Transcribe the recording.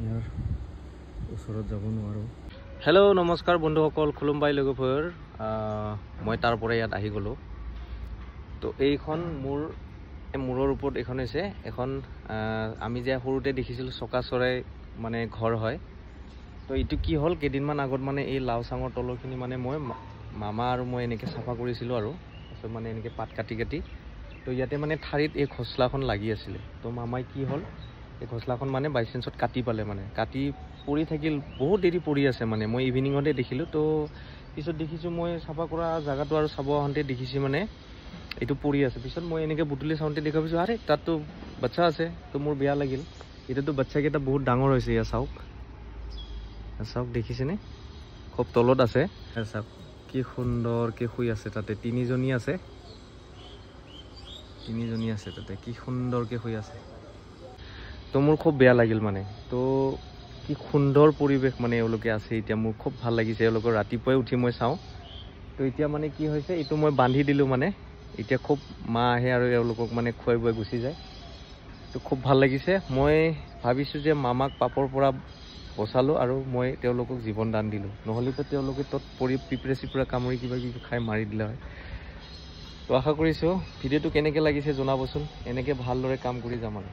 ইয়াৰ ওচৰত যাব নোৱাৰোঁ। হেল্ল' নমস্কাৰ বন্ধুসকল, খুলুমবাই লগৰ মই তাৰ পৰা ইয়াত আহি গ'লোঁ। তো এইখন মূৰৰ ওপৰত এইখন হৈছে এখন আমি যে সৰুতে দেখিছিলোঁ চকা চৰাই মানে ঘৰ হয়। তো এইটো কি হ'ল, কেইদিনমান আগত মানে এই লাও চাঙৰ তলৰখিনি মানে মই মামা আৰু মই এনেকৈ চাফা কৰিছিলোঁ আৰু তাৰপিছত মানে এনেকৈ পাত কাটি তো ইয়াতে মানে ঠাৰিত এই ঘোচলাখন লাগি আছিলে। তো মামাই কি হ'ল, এই ঘোচলাখন মানে বাই চান্সত কাটি পালে, মানে কাটি পৰি থাকিল, বহুত দেৰি পৰি আছে। মানে মই ইভিনিঙতে দেখিলোঁ। তো পিছত দেখিছোঁ মই চাফা কৰা জেগাটো আৰু চাব আহোঁতে দেখিছোঁ মানে এইটো পৰি আছে। পিছত মই এনেকৈ বুটলি চাওঁতে দেখা পাইছোঁ আৰে তাততো বাচ্চা আছে। তো মোৰ বেয়া লাগিল। এতিয়াতো বাচ্চাকেইটা বহুত ডাঙৰ হৈছে। ইয়াৰ চাওক দেখিছেনে, খুব তলত আছে। চাওক কি সুন্দৰকৈ শুই আছে। তাতে তিনিজনী আছে তাতে, কি সুন্দৰকৈ শুই আছে। তো মোৰ খুব বেয়া লাগিল মানে। তো কি সুন্দৰ পৰিৱেশ মানে এওঁলোকে আছে। এতিয়া মোৰ খুব ভাল লাগিছে। এওঁলোকৰ ৰাতিপুৱাই উঠি মই চাওঁ। তো এতিয়া মানে কি হৈছে, এইটো মই বান্ধি দিলোঁ মানে। এতিয়া খুব মা আহে আৰু এওঁলোকক মানে খুৱাই বুৱাই গুচি যায়। তো খুব ভাল লাগিছে। মই ভাবিছোঁ যে মামাক পাপৰ পৰা বচালোঁ আৰু মই তেওঁলোকক জীৱন দান দিলোঁ। নহ'লেতো তেওঁলোকে তত পৰি পিঁপৰা চিপৰা কামুৰি কিবা কিবি খাই মাৰি দিলে হয়। তো আশা কৰিছোঁ ভিডিঅ'টো কেনেকৈ লাগিছে জনাবচোন। এনেকৈ ভালদৰে কাম কৰি যাম আৰু।